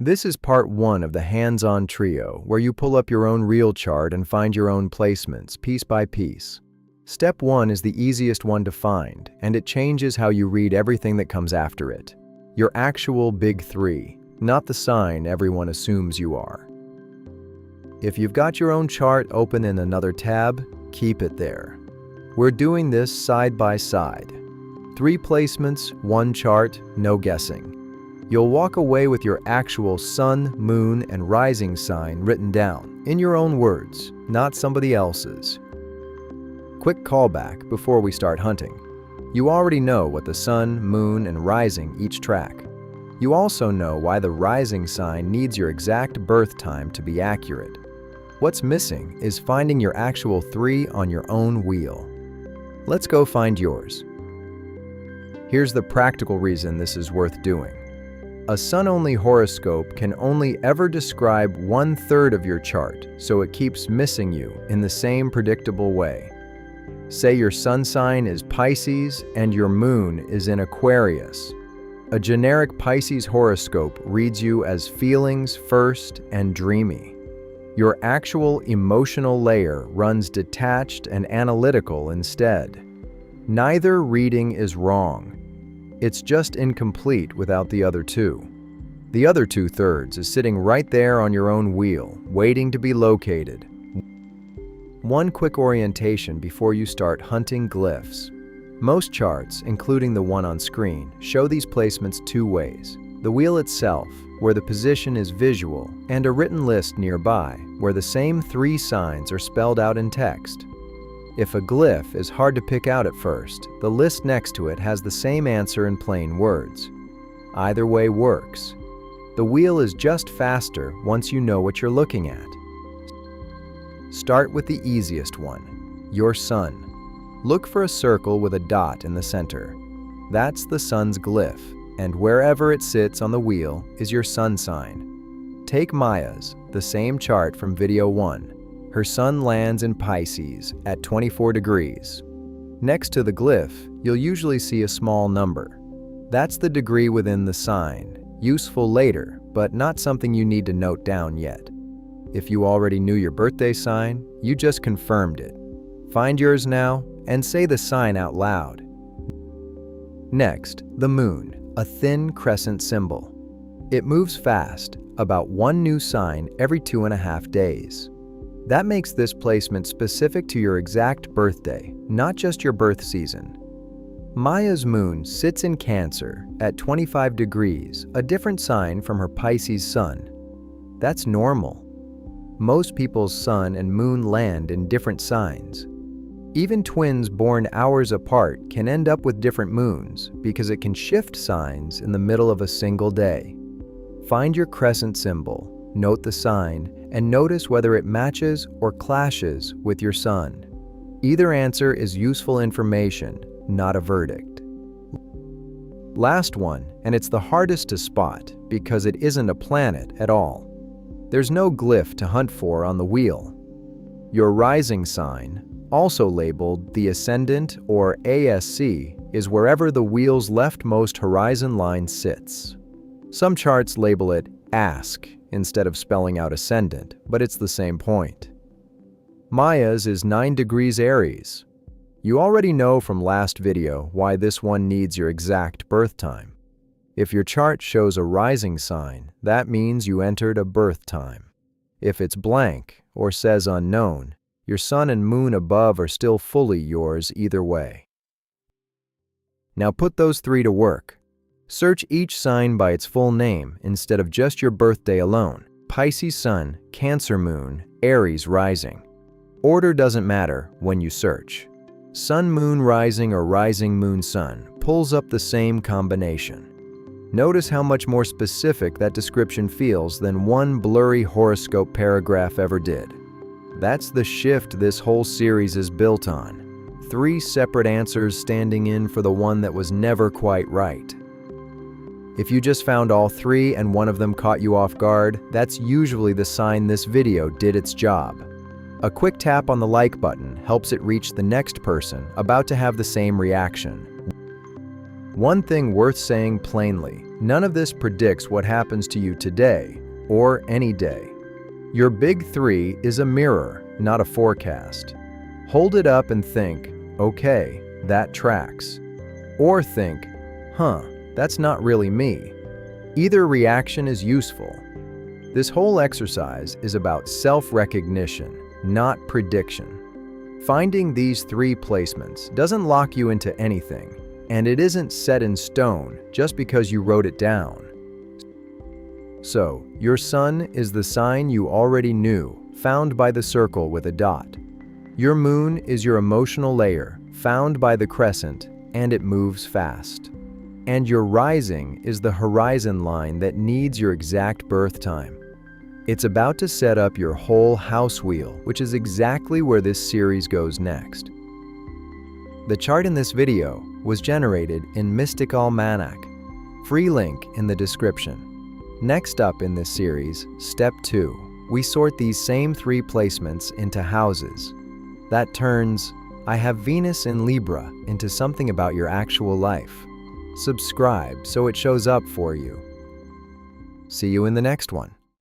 This is part one of the hands-on trio, where you pull up your own real chart and find your own placements, piece by piece. Step one is the easiest one to find, and it changes how you read everything that comes after it. Your actual big three, not the sign everyone assumes you are. If you've got your own chart open in another tab, keep it there. We're doing this side by side. 3 placements, 1 chart, no guessing. You'll walk away with your actual sun, moon, and rising sign written down, in your own words, not somebody else's. Quick callback before we start hunting. You already know what the sun, moon, and rising each track. You also know why the rising sign needs your exact birth time to be accurate. What's missing is finding your actual 3 on your own wheel. Let's go find yours. Here's the practical reason this is worth doing. A sun-only horoscope can only ever describe 1/3 of your chart, so it keeps missing you in the same predictable way. Say your sun sign is Pisces and your moon is in Aquarius. A generic Pisces horoscope reads you as feelings first and dreamy. Your actual emotional layer runs detached and analytical instead. Neither reading is wrong. It's just incomplete without the other 2. The other 2/3 is sitting right there on your own wheel, waiting to be located. One quick orientation before you start hunting glyphs. Most charts, including the one on screen, show these placements 2 ways. The wheel itself, where the position is visual, and a written list nearby, where the same 3 signs are spelled out in text. If a glyph is hard to pick out at first, the list next to it has the same answer in plain words. Either way works. The wheel is just faster once you know what you're looking at. Start with the easiest one, your sun. Look for a circle with a dot in the center. That's the sun's glyph, and wherever it sits on the wheel is your sun sign. Take Maya's, the same chart from video 1. Her sun lands in Pisces at 24 degrees. Next to the glyph, you'll usually see a small number. That's the degree within the sign, useful later, but not something you need to note down yet. If you already knew your birthday sign, you just confirmed it. Find yours now and say the sign out loud. Next, the moon, a thin crescent symbol. It moves fast, about 1 new sign every 2.5 days. That makes this placement specific to your exact birthday, not just your birth season. Maya's moon sits in Cancer at 25 degrees, a different sign from her Pisces sun. That's normal. Most people's sun and moon land in different signs. Even twins born hours apart can end up with different moons because it can shift signs in the middle of a single day. Find your crescent symbol, note the sign, and notice whether it matches or clashes with your sun. Either answer is useful information, not a verdict. Last one, and it's the hardest to spot because it isn't a planet at all. There's no glyph to hunt for on the wheel. Your rising sign, also labeled the ascendant or ASC, is wherever the wheel's leftmost horizon line sits. Some charts label it ask instead of spelling out ascendant, but it's the same point. Maya's is 9 degrees Aries. You already know from last video why this one needs your exact birth time. If your chart shows a rising sign, that means you entered a birth time. If it's blank or says unknown, your sun and moon above are still fully yours either way. Now put those 3 to work. Search each sign by its full name instead of just your birthday alone. Pisces sun, Cancer moon, Aries rising. Order doesn't matter when you search. Sun moon rising or rising moon sun pulls up the same combination. Notice how much more specific that description feels than one blurry horoscope paragraph ever did. That's the shift this whole series is built on. 3 separate answers standing in for the one that was never quite right. If you just found all 3 and one of them caught you off guard, that's usually the sign this video did its job. A quick tap on the like button helps it reach the next person about to have the same reaction. One thing worth saying plainly, none of this predicts what happens to you today or any day. Your big three is a mirror, not a forecast. Hold it up and think, okay, that tracks. Or think, that's not really me. Either reaction is useful. This whole exercise is about self-recognition, not prediction. Finding these three placements doesn't lock you into anything, and it isn't set in stone just because you wrote it down. So, your sun is the sign you already knew, found by the circle with a dot. Your moon is your emotional layer, found by the crescent, and it moves fast. And your rising is the horizon line that needs your exact birth time. It's about to set up your whole house wheel, which is exactly where this series goes next. The chart in this video was generated in Mystic Almanac. Free link in the description. Next up in this series, Step 2, we sort these same three placements into houses. That turns, I have Venus in Libra, into something about your actual life. Subscribe so it shows up for you. See you in the next one.